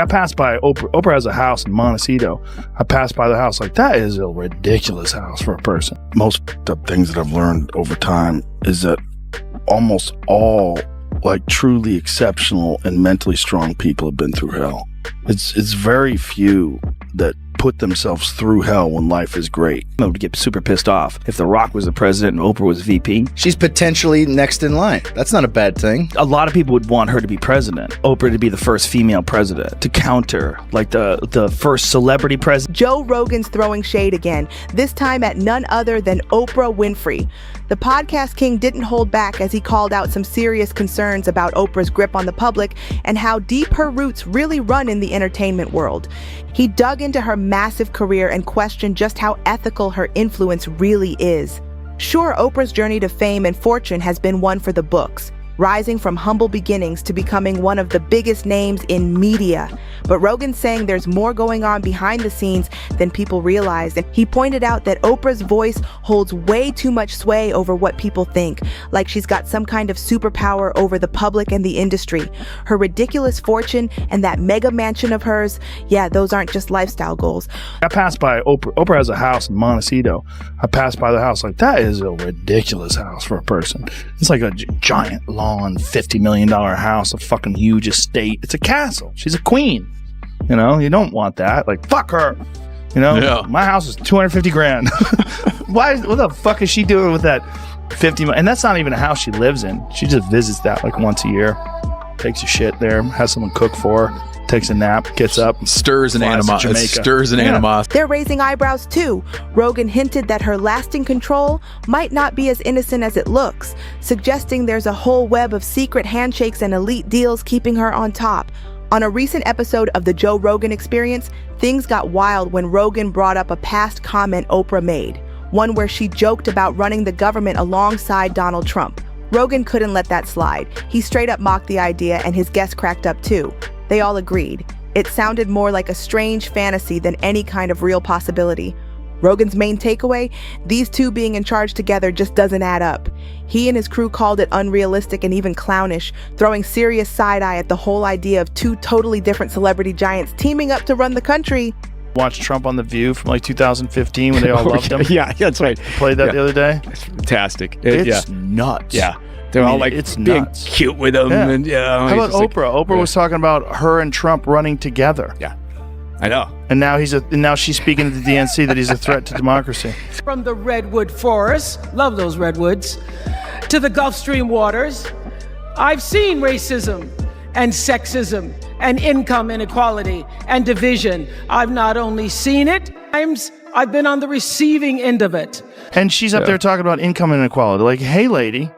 I passed by Oprah. Oprah has a house in Montecito. I passed by the house like, that is a ridiculous house for a person. Most of the things that I've learned over time is that almost all like truly exceptional and mentally strong people have been through hell. It's very few that put themselves through hell when life is great. I would get super pissed off if The Rock was the president and Oprah was VP. She's potentially next in line. That's not a bad thing. A lot of people would want her to be president. Oprah to be the first female president, to counter like the first celebrity president. Joe Rogan's throwing shade again, this time at none other than Oprah Winfrey. The podcast king didn't hold back as he called out some serious concerns about Oprah's grip on the public and how deep her roots really run in the entertainment world. He dug into her massive career and questioned just how ethical her influence really is. Sure, Oprah's journey to fame and fortune has been one for the books, rising from humble beginnings to becoming one of the biggest names in media. But Rogan's saying there's more going on behind the scenes than people realize. And he pointed out that Oprah's voice holds way too much sway over what people think, like she's got some kind of superpower over the public and the industry. Her ridiculous fortune and that mega mansion of hers, yeah, those aren't just lifestyle goals. I passed by Oprah. Oprah has a house in Montecito. I passed by the house like, that is a ridiculous house for a person. It's like a giant, long, $50 million house, a fucking huge estate. It's a castle. She's a queen. You know, you don't want that. Like, fuck her. You know, yeah. My house is $250,000. What the fuck is she doing with that 50 million? And that's not even a house she lives in. She just visits that like once a year, takes a shit there, has someone cook for her, takes a nap, gets up, stirs an animosity. They're raising eyebrows too. Rogan hinted that her lasting control might not be as innocent as it looks, suggesting there's a whole web of secret handshakes and elite deals keeping her on top. On a recent episode of the Joe Rogan Experience, things got wild when Rogan brought up a past comment Oprah made, one where she joked about running the government alongside Donald Trump. Rogan couldn't let that slide. He straight up mocked the idea and his guests cracked up too. They all agreed. It sounded more like a strange fantasy than any kind of real possibility. Rogan's main takeaway? These two being in charge together just doesn't add up. He and his crew called it unrealistic and even clownish, throwing serious side-eye at the whole idea of two totally different celebrity giants teaming up to run the country. Watched Trump on The View from like 2020 when they all loved him. Yeah, that's right. Played that the other day. It's fantastic. It's nuts. Yeah. They're all like it's being nuts. Cute with him. Yeah. And, how about Oprah? Oprah was talking about her and Trump running together. Yeah, I know. And now she's speaking to the DNC that he's a threat to democracy. From the redwood forests, love those redwoods, to the Gulf Stream waters, I've seen racism and sexism and income inequality and division. I've not only seen it, I've been on the receiving end of it. And she's up there talking about income inequality. Like, hey, lady.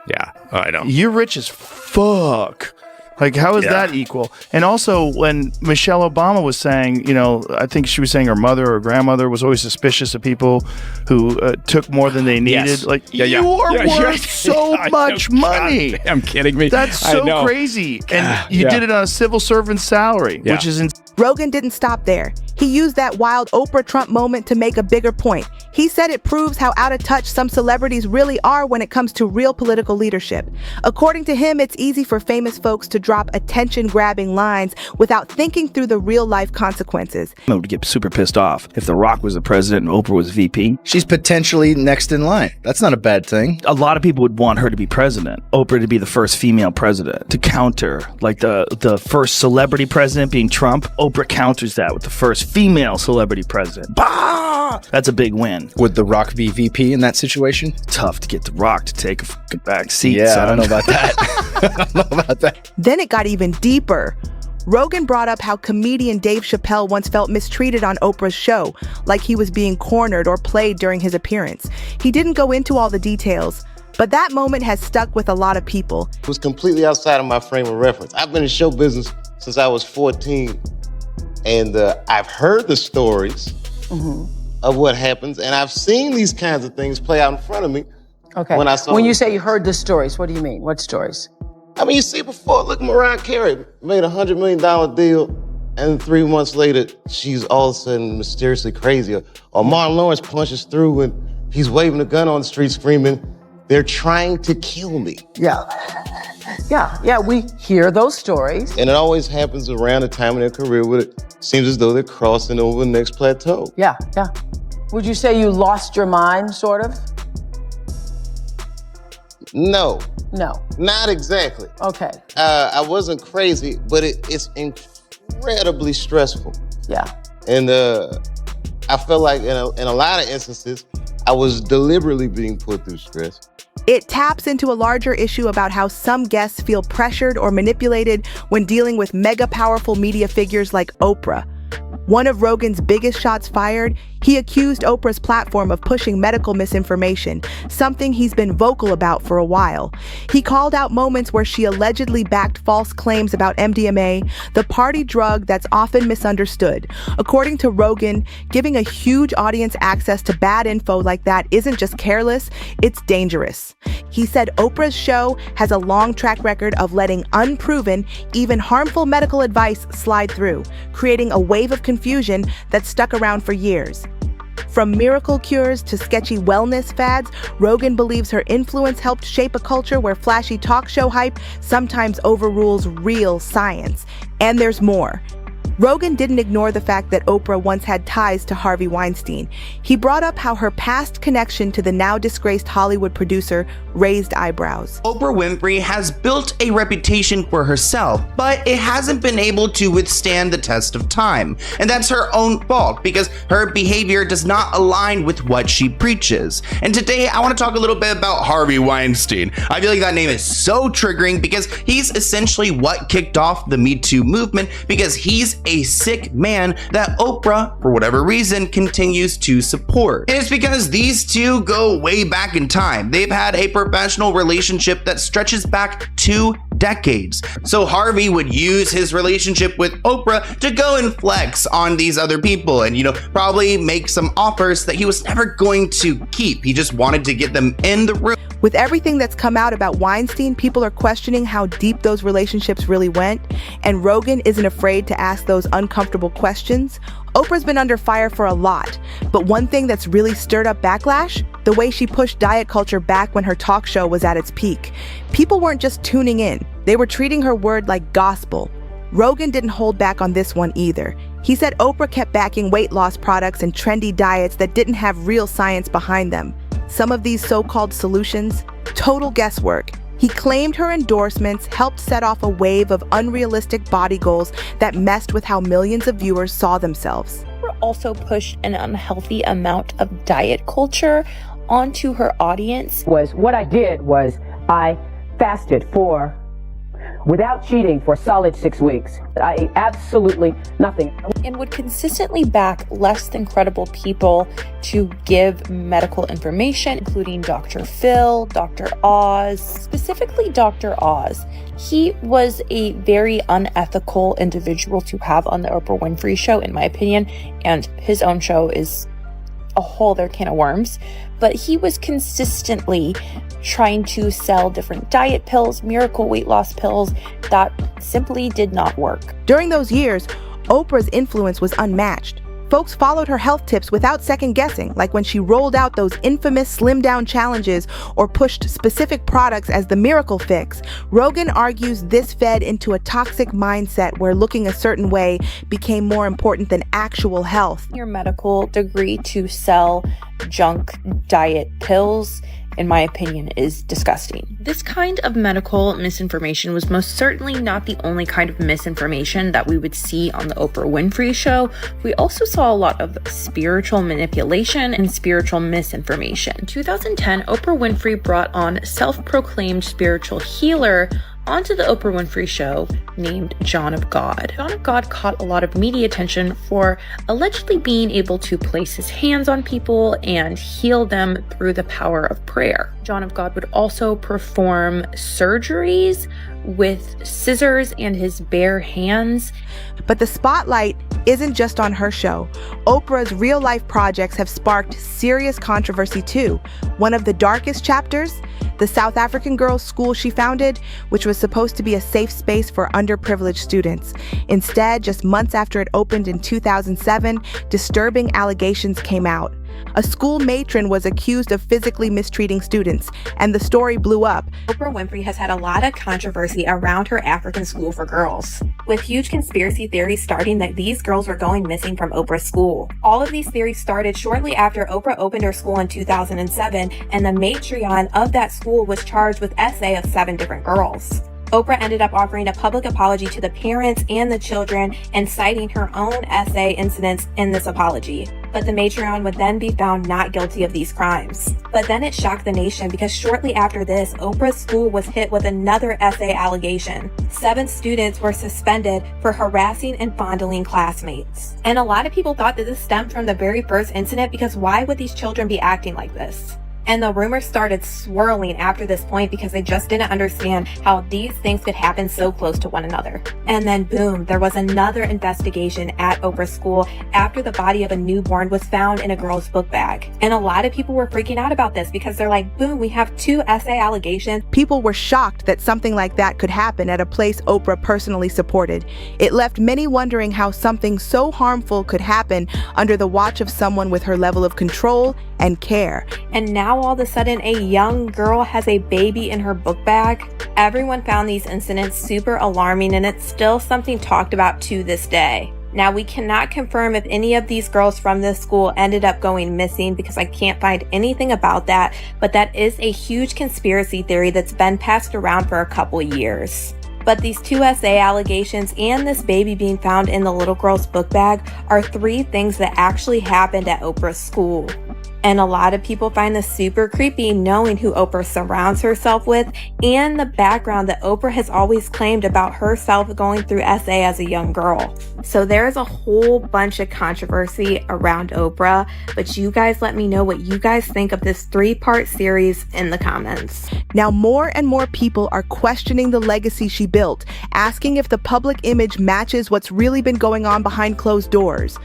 Yeah, I know. You're rich as fuck. Like, how is that equal? And also, when Michelle Obama was saying, you know, I think she was saying her mother or grandmother was always suspicious of people who took more than they needed. Yes. Like, you are worth so much money. God, I'm kidding me. That's so crazy. And you did it on a civil servant's salary, which is Rogan didn't stop there. He used that wild Oprah Trump moment to make a bigger point. He said it proves how out of touch some celebrities really are when it comes to real political leadership. According to him, it's easy for famous folks to drop attention-grabbing lines without thinking through the real-life consequences. I would get super pissed off if The Rock was the president and Oprah was VP. She's potentially next in line. That's not a bad thing. A lot of people would want her to be president. Oprah to be the first female president, to counter like the first celebrity president being Trump. Oprah counters that with the first female celebrity president. Bah! That's a big win. Would The Rock be VP in that situation? Tough to get The Rock to take a fucking back seat. Yeah, son. I don't know about that. I don't know about that. Then it got even deeper. Rogan brought up how comedian Dave Chappelle once felt mistreated on Oprah's show, like he was being cornered or played during his appearance. He didn't go into all the details, but that moment has stuck with a lot of people. It was completely outside of my frame of reference. I've been in show business since I was 14, and I've heard the stories of what happens, and I've seen these kinds of things play out in front of me. Okay. When you say you heard the stories, what do you mean? What stories? I mean, you see before, look, Mariah Carey made a $100 million deal, and 3 months later, she's all of a sudden mysteriously crazy. Or Martin Lawrence punches through and he's waving a gun on the street screaming, They're trying to kill me. Yeah, we hear those stories. And it always happens around the time in their career where it seems as though they're crossing over the next plateau. Yeah. Would you say you lost your mind, sort of? No, not exactly. Okay. I wasn't crazy, but it's incredibly stressful. Yeah. And I felt like in a lot of instances, I was deliberately being put through stress. It taps into a larger issue about how some guests feel pressured or manipulated when dealing with mega powerful media figures like Oprah. One of Rogan's biggest shots fired, he accused Oprah's platform of pushing medical misinformation, something he's been vocal about for a while. He called out moments where she allegedly backed false claims about MDMA, the party drug that's often misunderstood. According to Rogan, giving a huge audience access to bad info like that isn't just careless, it's dangerous. He said Oprah's show has a long track record of letting unproven, even harmful medical advice slide through, creating a wave of confusion that stuck around for years. From miracle cures to sketchy wellness fads, Rogan believes her influence helped shape a culture where flashy talk show hype sometimes overrules real science. And there's more. Rogan didn't ignore the fact that Oprah once had ties to Harvey Weinstein. He brought up how her past connection to the now disgraced Hollywood producer raised eyebrows. Oprah Winfrey has built a reputation for herself, but it hasn't been able to withstand the test of time. And that's her own fault because her behavior does not align with what she preaches. And today I want to talk a little bit about Harvey Weinstein. I feel like that name is so triggering because he's essentially what kicked off the Me Too movement because he's a sick man that Oprah, for whatever reason, continues to support. And it's because these two go way back in time. They've had a professional relationship that stretches back 2 decades. So Harvey would use his relationship with Oprah to go and flex on these other people and, probably make some offers that he was never going to keep. He just wanted to get them in the room. With everything that's come out about Weinstein, people are questioning how deep those relationships really went, and Rogan isn't afraid to ask those uncomfortable questions. Oprah's been under fire for a lot, but one thing that's really stirred up backlash, the way she pushed diet culture back when her talk show was at its peak. People weren't just tuning in, they were treating her word like gospel. Rogan didn't hold back on this one either. He said Oprah kept backing weight loss products and trendy diets that didn't have real science behind them. Some of these so-called solutions, total guesswork. He claimed her endorsements helped set off a wave of unrealistic body goals that messed with how millions of viewers saw themselves. Oprah also pushed an unhealthy amount of diet culture onto her audience. What I did was I fasted without cheating for a solid 6 weeks. I ate absolutely nothing. And would consistently back less than credible people to give medical information, including Dr. Phil, Dr. Oz, specifically Dr. Oz. He was a very unethical individual to have on the Oprah Winfrey Show, in my opinion, and his own show is a whole other can of worms. But he was consistently trying to sell different diet pills, miracle weight loss pills that simply did not work. During those years, Oprah's influence was unmatched. Folks followed her health tips without second guessing, like when she rolled out those infamous slim down challenges or pushed specific products as the miracle fix. Rogan argues this fed into a toxic mindset where looking a certain way became more important than actual health. Your medical degree to sell junk diet pills, in my opinion, is disgusting. This kind of medical misinformation was most certainly not the only kind of misinformation that we would see on the Oprah Winfrey Show. We also saw a lot of spiritual manipulation and spiritual misinformation. In 2010, Oprah Winfrey brought on self-proclaimed spiritual healer onto the Oprah Winfrey Show named John of God. John of God caught a lot of media attention for allegedly being able to place his hands on people and heal them through the power of prayer. John of God would also perform surgeries with scissors and his bare hands. But the spotlight isn't just on her show. Oprah's real-life projects have sparked serious controversy too. One of the darkest chapters, the South African girls' school she founded, which was supposed to be a safe space for underprivileged students. Instead, just months after it opened in 2007, disturbing allegations came out. A school matron was accused of physically mistreating students, and the story blew up. Oprah Winfrey has had a lot of controversy around her African school for girls, with huge conspiracy theories starting that these girls were going missing from Oprah's school. All of these theories started shortly after Oprah opened her school in 2007, and the matron of that school was charged with essay of 7 different girls. Oprah ended up offering a public apology to the parents and the children and citing her own essay incidents in this apology. But the matron would then be found not guilty of these crimes. But then it shocked the nation because shortly after this, Oprah's school was hit with another essay allegation. 7 students were suspended for harassing and fondling classmates. And a lot of people thought that this stemmed from the very first incident because why would these children be acting like this? And the rumors started swirling after this point because they just didn't understand how these things could happen so close to one another. And then boom, there was another investigation at Oprah's school after the body of a newborn was found in a girl's book bag. And a lot of people were freaking out about this because they're like, boom, we have 2 essay allegations. People were shocked that something like that could happen at a place Oprah personally supported. It left many wondering how something so harmful could happen under the watch of someone with her level of control and care. And now all of a sudden a young girl has a baby in her book bag. Everyone found these incidents super alarming, and it's still something talked about to this day. Now, we cannot confirm if any of these girls from this school ended up going missing because I can't find anything about that, but that is a huge conspiracy theory that's been passed around for a couple years. But these 2 essay allegations and this baby being found in the little girl's book bag are 3 things that actually happened at Oprah's school. And a lot of people find this super creepy knowing who Oprah surrounds herself with and the background that Oprah has always claimed about herself going through SA as a young girl. So there's a whole bunch of controversy around Oprah, but you guys let me know what you guys think of this 3-part series in the comments. Now more and more people are questioning the legacy she built, asking if the public image matches what's really been going on behind closed doors.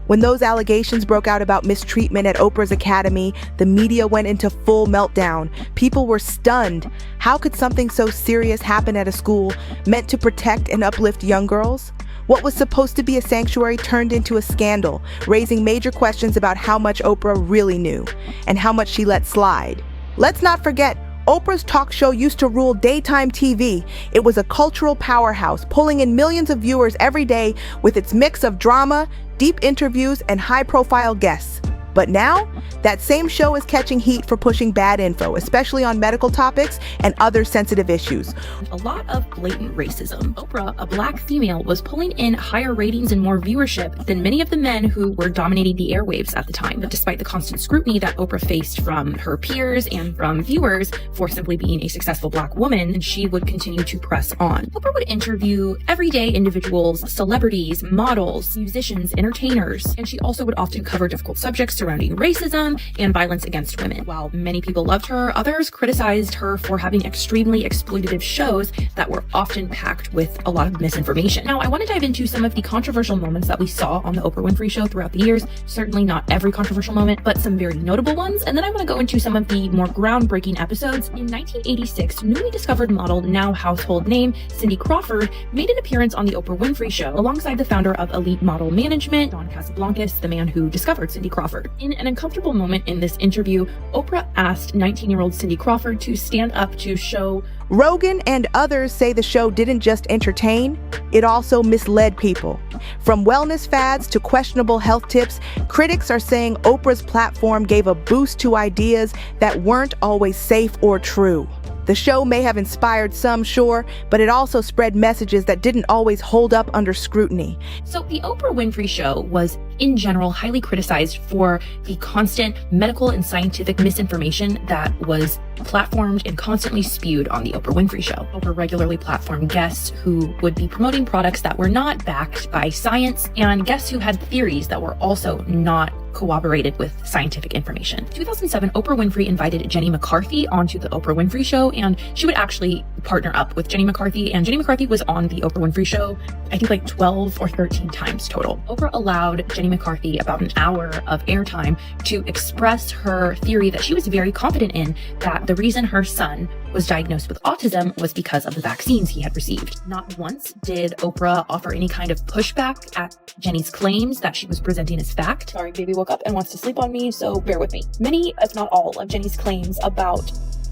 When those allegations broke out about mistreatment at Oprah's Academy, the media went into full meltdown. People were stunned. How could something so serious happen at a school meant to protect and uplift young girls? What was supposed to be a sanctuary turned into a scandal, raising major questions about how much Oprah really knew and how much she let slide. Let's not forget, Oprah's talk show used to rule daytime TV. It was a cultural powerhouse, pulling in millions of viewers every day with its mix of drama, deep interviews, and high-profile guests. But now, that same show is catching heat for pushing bad info, especially on medical topics and other sensitive issues. A lot of blatant racism. Oprah, a black female, was pulling in higher ratings and more viewership than many of the men who were dominating the airwaves at the time. But despite the constant scrutiny that Oprah faced from her peers and from viewers for simply being a successful black woman, she would continue to press on. Oprah would interview everyday individuals, celebrities, models, musicians, entertainers, and she also would often cover difficult subjects surrounding racism and violence against women. While many people loved her, others criticized her for having extremely exploitative shows that were often packed with a lot of misinformation. Now, I want to dive into some of the controversial moments that we saw on the Oprah Winfrey Show throughout the years. Certainly not every controversial moment, but some very notable ones. And then I want to go into some of the more groundbreaking episodes. In 1986, newly discovered model, now household name, Cindy Crawford, made an appearance on the Oprah Winfrey Show alongside the founder of Elite Model Management, Don Casablancas, the man who discovered Cindy Crawford. In an uncomfortable moment in this interview, Oprah asked 19-year-old Cindy Crawford to stand up to show. Rogan and others say the show didn't just entertain, it also misled people. From wellness fads to questionable health tips, critics are saying Oprah's platform gave a boost to ideas that weren't always safe or true. The show may have inspired some, sure, but it also spread messages that didn't always hold up under scrutiny. So the Oprah Winfrey Show was, in general, highly criticized for the constant medical and scientific misinformation that was platformed and constantly spewed on the Oprah Winfrey Show. Oprah regularly platformed guests who would be promoting products that were not backed by science and guests who had theories that were also not corroborated with scientific information. In 2007, Oprah Winfrey invited Jenny McCarthy onto the Oprah Winfrey Show, and she would actually partner up with Jenny McCarthy, and Jenny McCarthy was on the Oprah Winfrey show, I think like 12 or 13 times total. Oprah allowed Jenny McCarthy about an hour of airtime to express her theory that she was very confident in, that the reason her son was diagnosed with autism was because of the vaccines he had received. Not once did Oprah offer any kind of pushback at Jenny's claims that she was presenting as fact. Sorry, baby woke up and wants to sleep on me, so bear with me. Many, if not all, of Jenny's claims about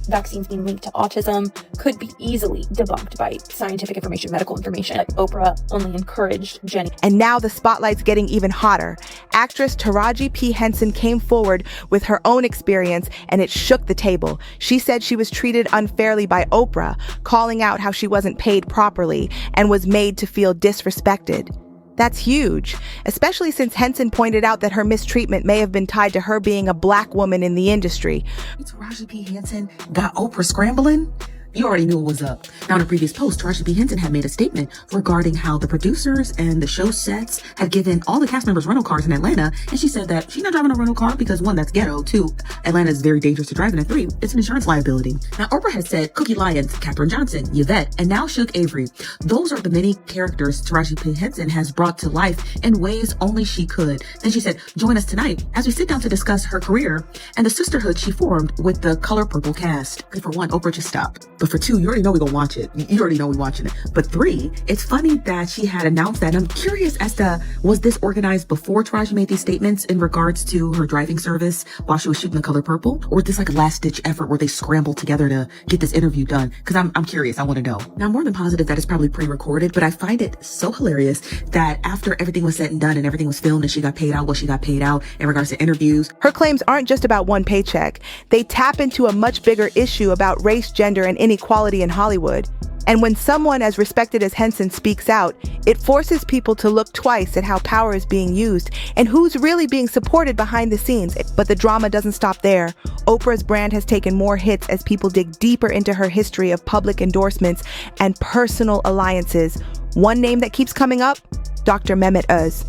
vaccines being linked to autism could be easily debunked by scientific information, medical information. Oprah only encouraged Jenny. And now the spotlight's getting even hotter. Actress Taraji P. Henson came forward with her own experience, and it shook the table. She said she was treated unfairly by Oprah, calling out how she wasn't paid properly and was made to feel disrespected. That's huge, especially since Henson pointed out that her mistreatment may have been tied to her being a black woman in the industry. Taraji P. Henson got Oprah scrambling. You already knew what was up. Now, in a previous post, Taraji P. Henson had made a statement regarding how the producers and the show sets had given all the cast members rental cars in Atlanta, and she said that she's not driving a rental car because, one, that's ghetto, two, Atlanta is very dangerous to drive in, and three, it's an insurance liability. Now, Oprah has said Cookie Lyons, Katherine Johnson, Yvette, and now Shook Avery. Those are the many characters Taraji P. Henson has brought to life in ways only she could. Then she said, join us tonight as we sit down to discuss her career and the sisterhood she formed with the Color Purple cast. For one, Oprah, just stop. But for two, you already know we're gonna watch it. You already know we're watching it. But three, it's funny that she had announced that. And I'm curious as to, was this organized before Taraji made these statements in regards to her driving service while she was shooting The Color Purple? Or was this like a last ditch effort where they scrambled together to get this interview done? Because I'm curious. I want to know. Now, I'm more than positive that it's probably pre-recorded, but I find it so hilarious that after everything was said and done and everything was filmed and she got paid out what she got paid out in regards to interviews. Her claims aren't just about one paycheck. They tap into a much bigger issue about race, gender, and inequality in Hollywood. And when someone as respected as Henson speaks out, it forces people to look twice at how power is being used and who's really being supported behind the scenes. But the drama doesn't stop there. Oprah's brand has taken more hits as people dig deeper into her history of public endorsements and personal alliances. One name that keeps coming up, Dr. Mehmet Oz.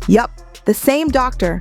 Yup, the same doctor.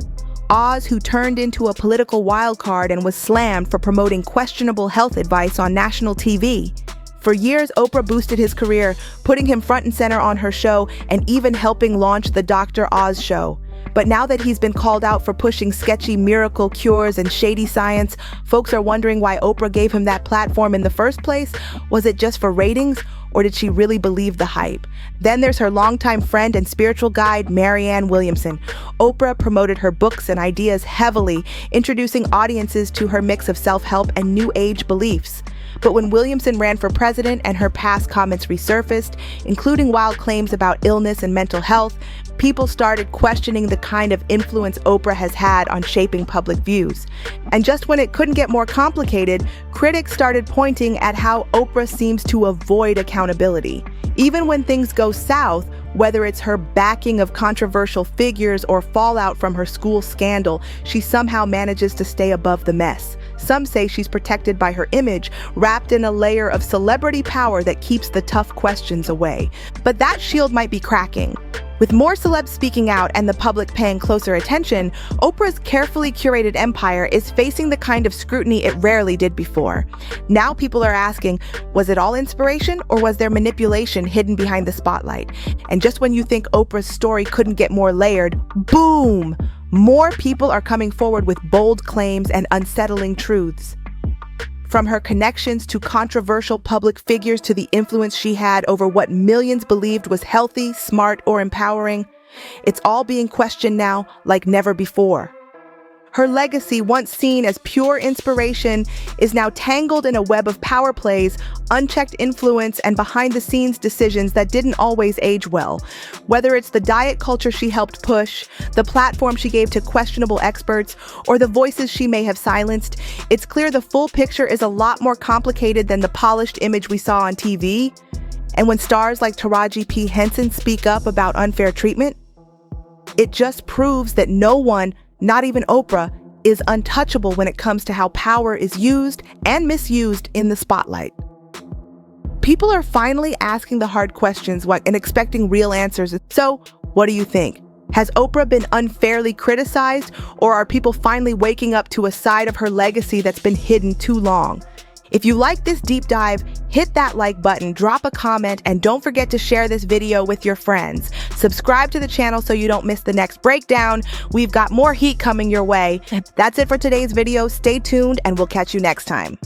Oz, who turned into a political wild card and was slammed for promoting questionable health advice on national TV. For years, Oprah boosted his career, putting him front and center on her show and even helping launch the Dr. Oz show. But now that he's been called out for pushing sketchy miracle cures and shady science, folks are wondering why Oprah gave him that platform in the first place. Was it just for ratings, or did she really believe the hype? Then there's her longtime friend and spiritual guide, Marianne Williamson. Oprah promoted her books and ideas heavily, introducing audiences to her mix of self-help and new age beliefs. But when Williamson ran for president and her past comments resurfaced, including wild claims about illness and mental health, people started questioning the kind of influence Oprah has had on shaping public views. And just when it couldn't get more complicated, critics started pointing at how Oprah seems to avoid accountability. Even when things go south, whether it's her backing of controversial figures or fallout from her school scandal, she somehow manages to stay above the mess. Some say she's protected by her image, wrapped in a layer of celebrity power that keeps the tough questions away. But that shield might be cracking. With more celebs speaking out and the public paying closer attention, Oprah's carefully curated empire is facing the kind of scrutiny it rarely did before. Now people are asking, was it all inspiration or was there manipulation hidden behind the spotlight? And just when you think Oprah's story couldn't get more layered, boom! More people are coming forward with bold claims and unsettling truths. From her connections to controversial public figures to the influence she had over what millions believed was healthy, smart, or empowering, it's all being questioned now like never before. Her legacy, once seen as pure inspiration, is now tangled in a web of power plays, unchecked influence, and behind-the-scenes decisions that didn't always age well. Whether it's the diet culture she helped push, the platform she gave to questionable experts, or the voices she may have silenced, it's clear the full picture is a lot more complicated than the polished image we saw on TV. And when stars like Taraji P. Henson speak up about unfair treatment, it just proves that no one, not even Oprah, is untouchable when it comes to how power is used and misused in the spotlight. People are finally asking the hard questions and expecting real answers. So, what do you think? Has Oprah been unfairly criticized, or are people finally waking up to a side of her legacy that's been hidden too long? If you like this deep dive, hit that like button, drop a comment, and don't forget to share this video with your friends. Subscribe to the channel so you don't miss the next breakdown. We've got more heat coming your way. That's it for today's video. Stay tuned, and we'll catch you next time.